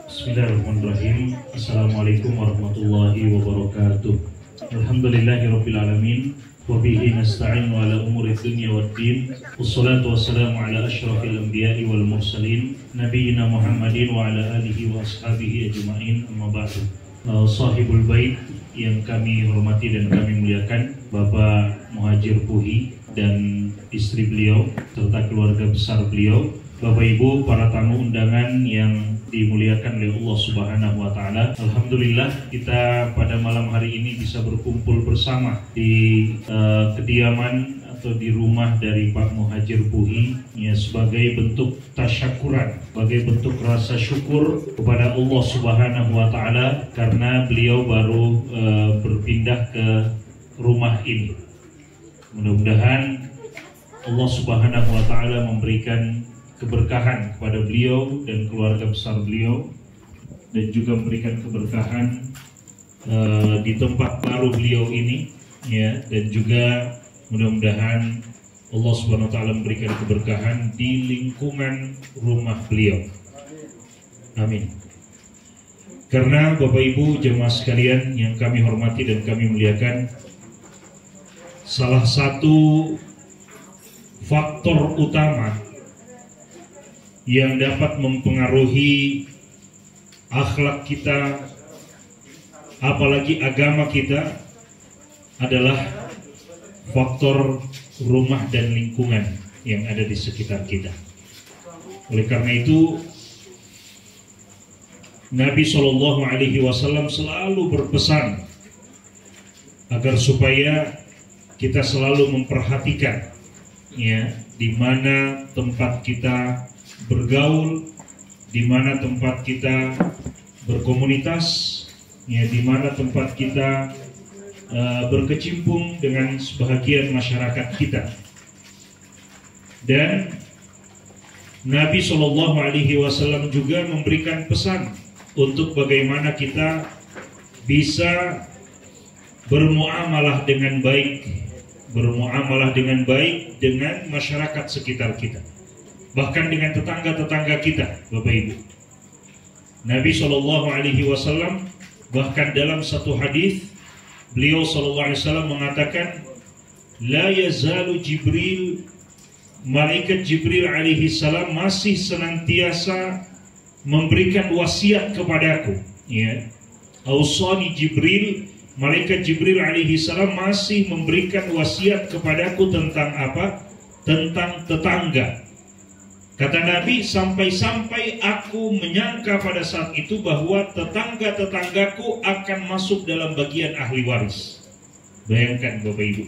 Bismillahirrahmanirrahim. Assalamualaikum warahmatullahi wabarakatuh. Alhamdulillahirabbil alamin wa bihi nasta'inu ala umuri dunya waddin. Wassalatu wassalamu ala asyrafil anbiya'i wal mursalin nabiyyina Muhammadin wa ala alihi wa ashabihi ajma'in. Amma ba'du. Sahibul bait yang kami hormati dan kami muliakan, Bapak Muhajir Puhi dan istri beliau serta keluarga besar beliau, Bapak Ibu para tamu undangan yang dimuliakan oleh Allah Subhanahu wa taala. Alhamdulillah kita pada malam hari ini bisa berkumpul bersama di kediaman atau di rumah dari Pak Muhajir Puhi ya, sebagai bentuk tasyakuran, sebagai bentuk rasa syukur kepada Allah Subhanahu wa taala karena beliau baru berpindah ke rumah ini. Mudah-mudahan Allah Subhanahu wa taala memberikan keberkahan kepada beliau dan keluarga besar beliau, dan juga memberikan keberkahan di tempat baru beliau ini ya, dan juga mudah-mudahan Allah Subhanahu wa taala memberikan keberkahan di lingkungan rumah beliau. Amin. Karena Bapak Ibu jemaah sekalian yang kami hormati dan kami muliakan, salah satu faktor utama yang dapat mempengaruhi akhlak kita, apalagi agama kita, adalah faktor rumah dan lingkungan yang ada di sekitar kita. Oleh karena itu, Nabi SAW selalu berpesan agar supaya kita selalu memperhatikan ya, di mana tempat kita bergaul, di mana tempat kita berkomunitas, ya, di mana tempat kita berkecimpung dengan sebahagian masyarakat kita. Dan Nabi SAW juga memberikan pesan untuk bagaimana kita bisa bermuamalah dengan baik, dengan masyarakat sekitar kita, bahkan dengan tetangga-tetangga kita, Bapak Ibu. Nabi SAW bahkan dalam satu hadis beliau SAW mengatakan, la yazalu Jibril, malaikat Jibril alaihi salam masih senantiasa memberikan wasiat kepadaku ya. Ausani Jibril, malaikat Jibril alaihi salam masih memberikan wasiat kepadaku tentang apa? Tentang tetangga. Kata Nabi, sampai-sampai aku menyangka pada saat itu bahwa tetangga-tetanggaku akan masuk dalam bagian ahli waris. Bayangkan Bapak Ibu,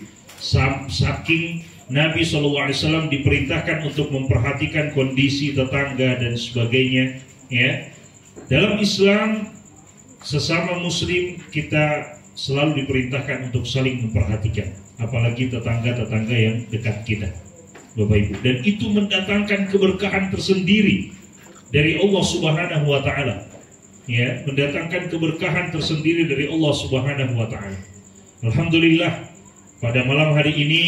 saking Nabi SAW diperintahkan untuk memperhatikan kondisi tetangga dan sebagainya ya. Dalam Islam, sesama muslim kita selalu diperintahkan untuk saling memperhatikan, apalagi tetangga-tetangga yang dekat kita, Bapak Ibu. Dan itu mendatangkan keberkahan tersendiri dari Allah Subhanahu wa taala. Ya, mendatangkan keberkahan tersendiri dari Allah Subhanahu wa taala. Alhamdulillah pada malam hari ini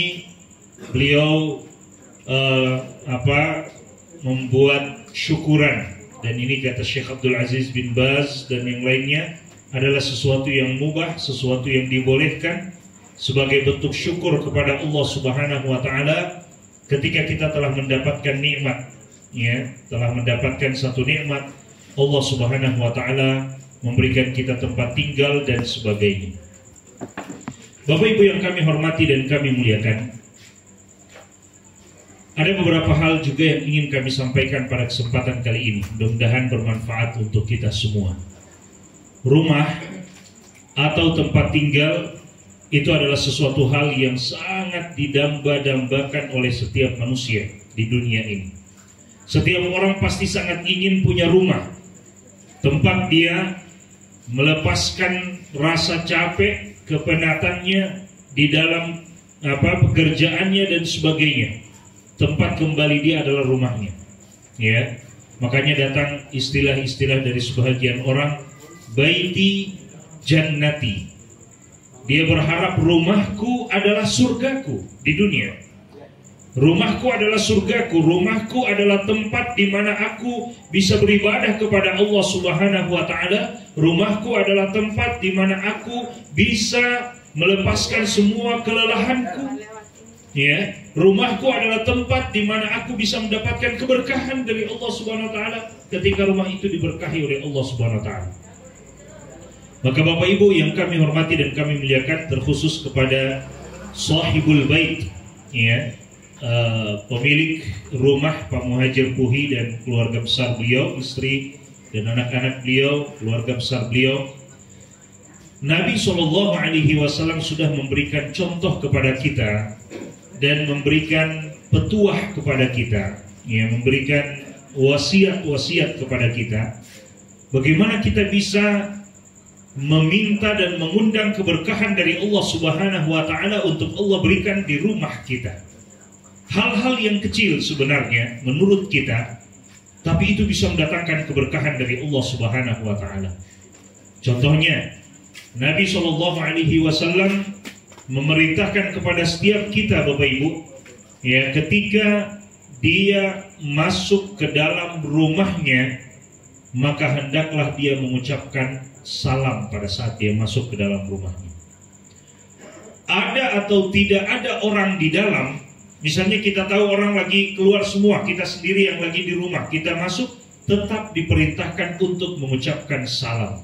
beliau membuat syukuran, dan ini kata Syekh Abdul Aziz bin Baz dan yang lainnya adalah sesuatu yang mubah, sesuatu yang dibolehkan sebagai bentuk syukur kepada Allah Subhanahu wa taala ketika kita telah mendapatkan nikmat ya, telah mendapatkan satu nikmat, Allah Subhanahu wa taala memberikan kita tempat tinggal dan sebagainya. Bapak Ibu yang kami hormati dan kami muliakan, ada beberapa hal juga yang ingin kami sampaikan pada kesempatan kali ini. Mudah-mudahan bermanfaat untuk kita semua. Rumah atau tempat tinggal itu adalah sesuatu hal yang sangat didamba-dambakan oleh setiap manusia di dunia ini. Setiap orang pasti sangat ingin punya rumah, tempat dia melepaskan rasa capek, kepenatannya di dalam pekerjaannya dan sebagainya. Tempat kembali dia adalah rumahnya. Ya, makanya datang istilah-istilah dari sebahagian orang, baiti jannati. Dia berharap rumahku adalah surgaku di dunia. Rumahku adalah surgaku, rumahku adalah tempat di mana aku bisa beribadah kepada Allah Subhanahu wa taala. Rumahku adalah tempat di mana aku bisa melepaskan semua kelelahanku. Ya, rumahku adalah tempat di mana aku bisa mendapatkan keberkahan dari Allah Subhanahu wa taala ketika rumah itu diberkahi oleh Allah Subhanahu wa taala. Maka Bapak Ibu yang kami hormati dan kami muliakan, terkhusus kepada sahibul bait, ya, pemilik rumah Pak Muhajir Puhi dan keluarga besar beliau, istri dan anak-anak beliau, keluarga besar beliau. Nabi SAW sudah memberikan contoh kepada kita dan memberikan petuah kepada kita, ya, memberikan wasiat-wasiat kepada kita, bagaimana kita bisa meminta dan mengundang keberkahan dari Allah Subhanahu wa taala untuk Allah berikan di rumah kita. Hal-hal yang kecil sebenarnya menurut kita, tapi itu bisa mendatangkan keberkahan dari Allah Subhanahu wa taala. Contohnya, Nabi SAW memerintahkan kepada setiap kita, Bapak Ibu, ya, ketika dia masuk ke dalam rumahnya, maka hendaklah dia mengucapkan salam pada saat dia masuk ke dalam rumahnya. Ada atau tidak ada orang di dalam, misalnya kita tahu orang lagi keluar semua, kita sendiri yang lagi di rumah, kita masuk, tetap diperintahkan untuk mengucapkan salam.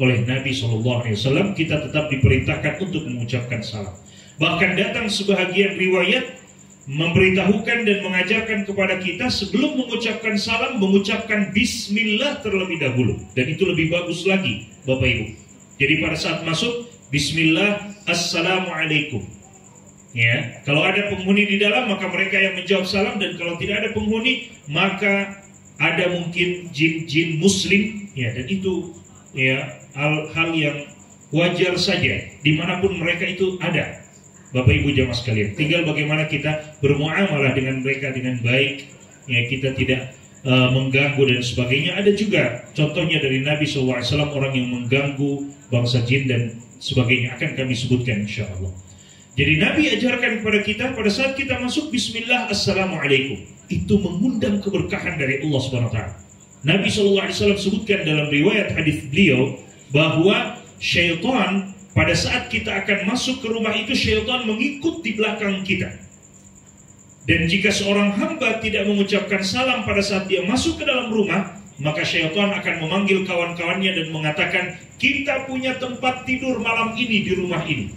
Oleh Nabi SAW, kita tetap diperintahkan untuk mengucapkan salam. Bahkan datang sebahagian riwayat memberitahukan dan mengajarkan kepada kita sebelum mengucapkan salam, mengucapkan bismillah terlebih dahulu. Dan itu lebih bagus lagi, Bapak Ibu. Jadi pada saat masuk, bismillah, assalamualaikum. Ya, kalau ada penghuni di dalam, maka mereka yang menjawab salam, dan kalau tidak ada penghuni, maka ada mungkin jin-jin muslim, ya, dan itu, ya, hal yang wajar saja dimanapun mereka itu ada, Bapak Ibu jamaah sekalian. Tinggal bagaimana kita bermuamalah dengan mereka dengan baik, ya, kita tidak mengganggu dan sebagainya. Ada juga contohnya dari Nabi SAW, orang yang mengganggu bangsa jin dan sebagainya, akan kami sebutkan insya Allah. Jadi Nabi ajarkan kepada kita pada saat kita masuk, bismillah, assalamualaikum. Itu mengundang keberkahan dari Allah SWT. Nabi SAW sebutkan dalam riwayat hadis beliau bahwa syaitan pada saat kita akan masuk ke rumah itu, syaitan mengikut di belakang kita. Dan jika seorang hamba tidak mengucapkan salam pada saat dia masuk ke dalam rumah, maka syaitan akan memanggil kawan-kawannya dan mengatakan, kita punya tempat tidur malam ini di rumah ini.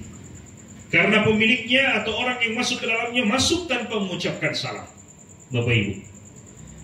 Karena pemiliknya atau orang yang masuk ke dalamnya masuk tanpa mengucapkan salam, Bapak Ibu.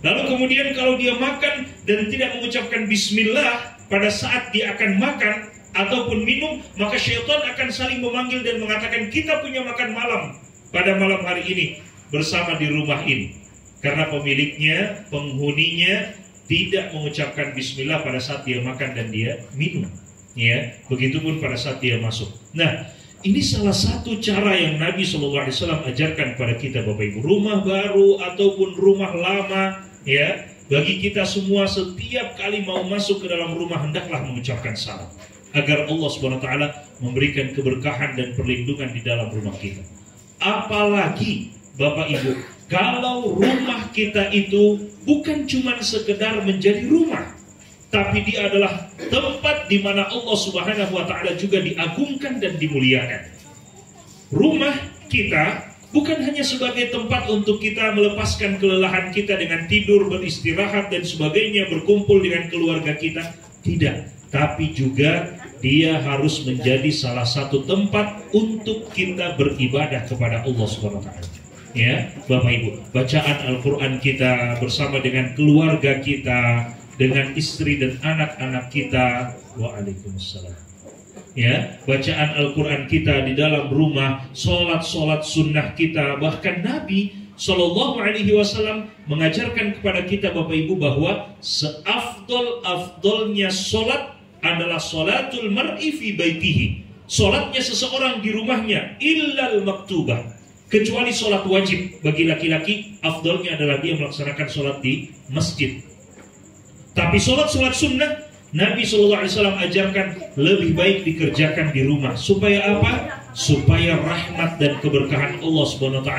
Lalu kemudian kalau dia makan dan tidak mengucapkan bismillah pada saat dia akan makan ataupun minum, maka syaitan akan saling memanggil dan mengatakan, kita punya makan malam pada malam hari ini bersama di rumah ini. Karena pemiliknya, penghuninya tidak mengucapkan bismillah pada saat dia makan dan dia minum, ya, begitupun pada saat dia masuk. Nah, ini salah satu cara yang Nabi SAW ajarkan kepada kita, Bapak Ibu. Rumah baru ataupun rumah lama, ya, bagi kita semua setiap kali mau masuk ke dalam rumah hendaklah mengucapkan salam, agar Allah SWT memberikan keberkahan dan perlindungan di dalam rumah kita. Apalagi Bapak Ibu, kalau rumah kita itu bukan cuma sekedar menjadi rumah, tapi dia adalah tempat di mana Allah Subhanahu wa taala juga diagungkan dan dimuliakan. Rumah kita bukan hanya sebagai tempat untuk kita melepaskan kelelahan kita dengan tidur, beristirahat dan sebagainya, berkumpul dengan keluarga kita, tidak. Tapi juga dia harus menjadi salah satu tempat untuk kita beribadah kepada Allah Subhanahu wa taala. Ya, Bapak Ibu, bacaan Al-Qur'an kita bersama dengan keluarga kita, dengan istri dan anak-anak kita. Waalaikumsalam. Ya, bacaan Al-Quran kita di dalam rumah, solat-solat sunnah kita. Bahkan Nabi SAW mengajarkan kepada kita, Bapak Ibu, bahwa seafdol-afdolnya solat adalah solatul mar'i fi baitihi. Solatnya seseorang di rumahnya, illal maktubah, kecuali solat wajib. Bagi laki-laki, afdolnya adalah dia melaksanakan solat di masjid. Tapi solat-solat sunnah, Nabi SAW ajarkan lebih baik dikerjakan di rumah. Supaya apa? Supaya rahmat dan keberkahan Allah SWT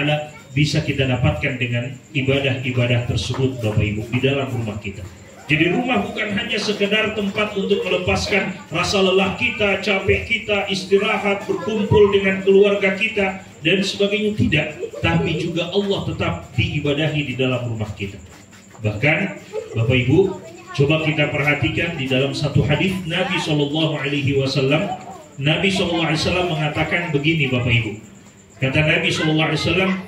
bisa kita dapatkan dengan ibadah-ibadah tersebut Bapak Ibu di dalam rumah kita. Jadi rumah bukan hanya sekedar tempat untuk melepaskan rasa lelah kita, capek kita, istirahat, berkumpul dengan keluarga kita dan sebagainya, tidak. Tapi juga Allah tetap diibadahi di dalam rumah kita. Bahkan Bapak Ibu, coba kita perhatikan di dalam satu hadis Nabi SAW. Nabi SAW mengatakan begini Bapak Ibu. Kata Nabi SAW,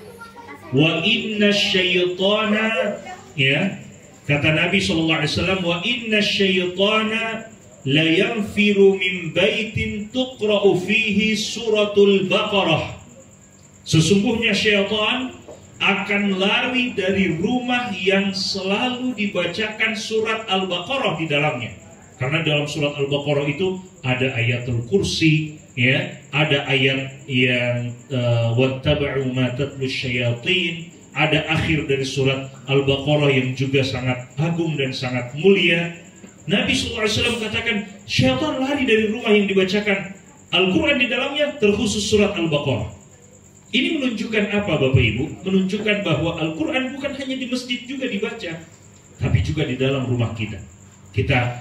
wa inna syaitana, ya, kata Nabi SAW, wa inna syaitana la yanfiru min baitin tuqra'u fihi suratul Baqarah. Sesungguhnya syaitan akan lari dari rumah yang selalu dibacakan surat Al-Baqarah di dalamnya. Karena dalam surat Al-Baqarah itu ada ayatul kursi, ya, ada ayat yang wattaba'u ma tatlu syayatin, ada akhir dari surat Al-Baqarah yang juga sangat agung dan sangat mulia. Nabi SAW katakan, syaitan lari dari rumah yang dibacakan Al-Quran di dalamnya, terkhusus surat Al-Baqarah. Ini menunjukkan apa Bapak Ibu? Menunjukkan bahwa Al-Quran bukan hanya di masjid juga dibaca, tapi juga di dalam rumah kita. Kita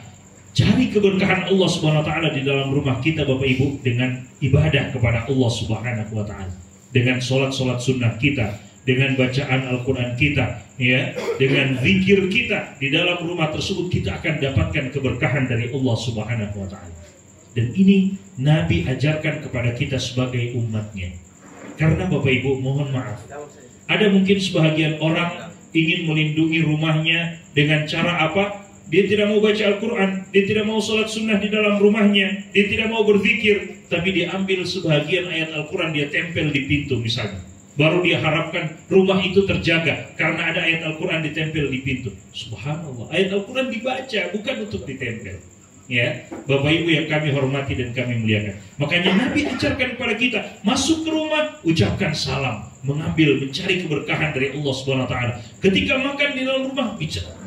cari keberkahan Allah Subhanahu wa Ta'ala di dalam rumah kita Bapak Ibu dengan ibadah kepada Allah Subhanahu wa Ta'ala, dengan sholat-sholat sunnah kita, dengan bacaan Al-Quran kita, ya, dengan zikir kita di dalam rumah tersebut, kita akan dapatkan keberkahan dari Allah Subhanahu wa Ta'ala. Dan ini Nabi ajarkan kepada kita sebagai umatnya. Karena Bapak Ibu, mohon maaf, ada mungkin sebahagian orang ingin melindungi rumahnya dengan cara apa? Dia tidak mau baca Al-Quran, dia tidak mau sholat sunnah di dalam rumahnya, dia tidak mau berzikir, tapi dia ambil sebahagian ayat Al-Quran, dia tempel di pintu misalnya. Baru dia harapkan rumah itu terjaga karena ada ayat Al-Quran ditempel di pintu. Subhanallah, ayat Al-Quran dibaca, bukan untuk ditempel. Ya, Bapak Ibu yang kami hormati dan kami muliakan. Makanya Nabi ajarkan kepada kita, masuk ke rumah, ucapkan salam, mengambil, mencari keberkahan dari Allah Subhanahu wa Ta'ala. Ketika makan di dalam rumah,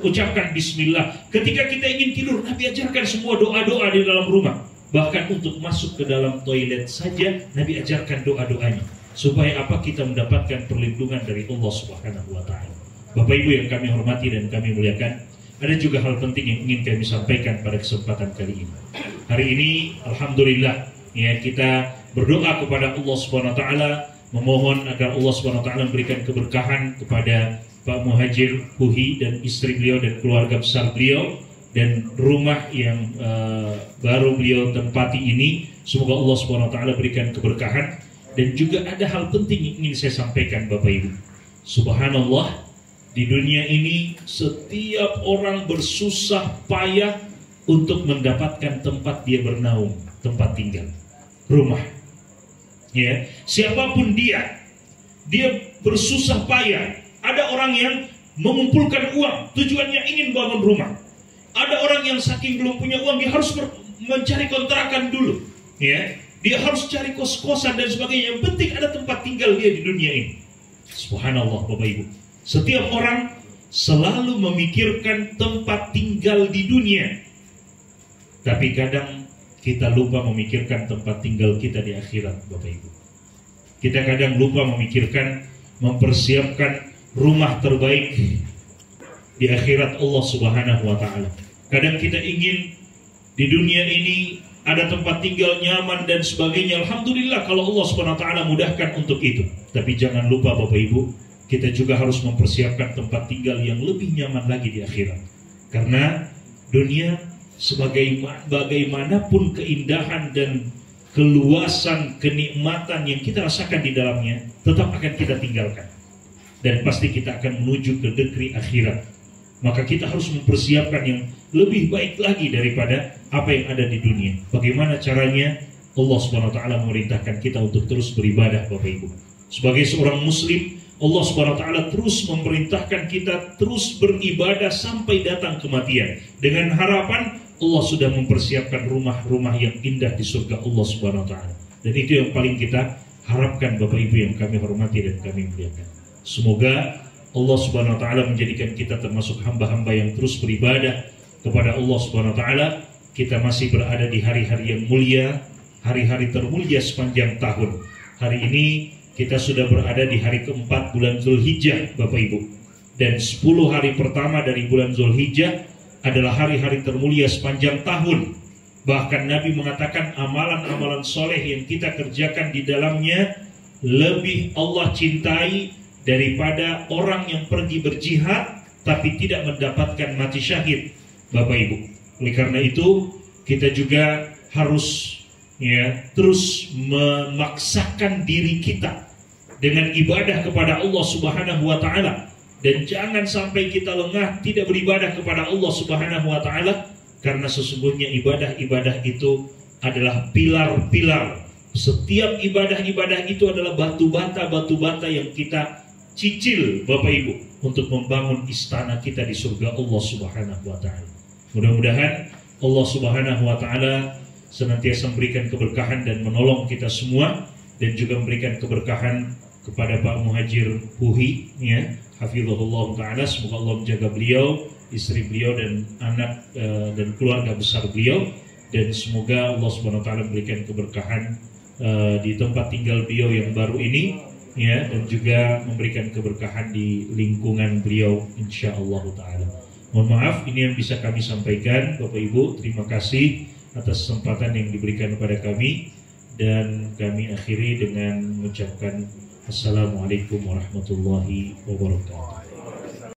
ucapkan bismillah. Ketika kita ingin tidur, Nabi ajarkan semua doa-doa di dalam rumah. Bahkan untuk masuk ke dalam toilet saja, Nabi ajarkan doa-doanya. Supaya apa? Kita mendapatkan perlindungan dari Allah Subhanahu wa Ta'ala. Bapak Ibu yang kami hormati dan kami muliakan, ada juga hal penting yang ingin kami sampaikan pada kesempatan kali ini. Hari ini, alhamdulillah, ya, kita berdoa kepada Allah Subhanahu wa Ta'ala, memohon agar Allah Subhanahu wa Ta'ala memberikan keberkahan kepada Pak Muhajir Puhi dan istri beliau dan keluarga besar beliau, dan rumah yang baru beliau tempati ini. Semoga Allah Subhanahu wa Ta'ala berikan keberkahan. Dan juga ada hal penting yang ingin saya sampaikan Bapak Ibu. Subhanallah, di dunia ini setiap orang bersusah payah untuk mendapatkan tempat dia bernaung, tempat tinggal, rumah. Ya, siapapun dia bersusah payah. Ada orang yang mengumpulkan uang, tujuannya ingin bangun rumah. Ada orang yang saking belum punya uang, dia harus mencari kontrakan dulu. Ya, dia harus cari kos-kosan dan sebagainya. Yang penting ada tempat tinggal dia di dunia ini. Subhanallah Bapak Ibu. Setiap orang selalu memikirkan tempat tinggal di dunia. Tapi kadang kita lupa memikirkan tempat tinggal kita di akhirat Bapak Ibu. Kita kadang lupa memikirkan, mempersiapkan rumah terbaik di akhirat Allah Subhanahu wa Ta'ala. Kadang kita ingin di dunia ini ada tempat tinggal nyaman dan sebagainya. Alhamdulillah kalau Allah Subhanahu wa Ta'ala mudahkan untuk itu. Tapi jangan lupa Bapak Ibu, kita juga harus mempersiapkan tempat tinggal yang lebih nyaman lagi di akhirat. Karena dunia bagaimanapun keindahan dan keluasan kenikmatan yang kita rasakan di dalamnya, tetap akan kita tinggalkan. Dan pasti kita akan menuju ke negeri akhirat. Maka kita harus mempersiapkan yang lebih baik lagi daripada apa yang ada di dunia. Bagaimana caranya? Allah Subhanahu wa Ta'ala memerintahkan kita untuk terus beribadah Bapak Ibu. Sebagai seorang muslim, Allah Subhanahu wa Ta'ala terus memerintahkan kita terus beribadah sampai datang kematian. Dengan harapan Allah sudah mempersiapkan rumah-rumah yang indah di surga Allah Subhanahu wa Ta'ala. Dan itu yang paling kita harapkan Bapak Ibu yang kami hormati dan kami muliakan. Semoga Allah Subhanahu wa Ta'ala menjadikan kita termasuk hamba-hamba yang terus beribadah kepada Allah Subhanahu wa Ta'ala. Kita masih berada di hari-hari yang mulia, hari-hari termulia sepanjang tahun. Hari ini kita sudah berada di hari keempat bulan Zulhijjah, Bapak Ibu. Dan 10 hari pertama dari bulan Zulhijjah adalah hari-hari termulia sepanjang tahun. Bahkan Nabi mengatakan amalan-amalan soleh yang kita kerjakan di dalamnya lebih Allah cintai daripada orang yang pergi berjihad tapi tidak mendapatkan mati syahid, Bapak Ibu. Oleh karena itu kita juga harus terus memaksakan diri kita dengan ibadah kepada Allah Subhanahu wa taala, dan jangan sampai kita lengah tidak beribadah kepada Allah Subhanahu wa taala, karena sesungguhnya ibadah-ibadah itu adalah pilar-pilar. Setiap ibadah-ibadah itu adalah batu bata yang kita cicil, Bapak Ibu, untuk membangun istana kita di surga Allah Subhanahu wa taala. Mudah-mudahan Allah Subhanahu wa taala senantiasa memberikan keberkahan dan menolong kita semua, dan juga memberikan keberkahan kepada Pak Muhajir Puhi, hafizahullah taala. Semoga Allah menjaga beliau, istri beliau, dan anak dan keluarga besar beliau, dan semoga Allah Subhanahu wa taala memberikan keberkahan di tempat tinggal beliau yang baru ini, dan juga memberikan keberkahan di lingkungan beliau insyaallah taala. Mohon maaf, ini yang bisa kami sampaikan, Bapak Ibu. Terima kasih atas kesempatan yang diberikan kepada kami, dan kami akhiri dengan mengucapkan Assalamualaikum warahmatullahi wabarakatuh.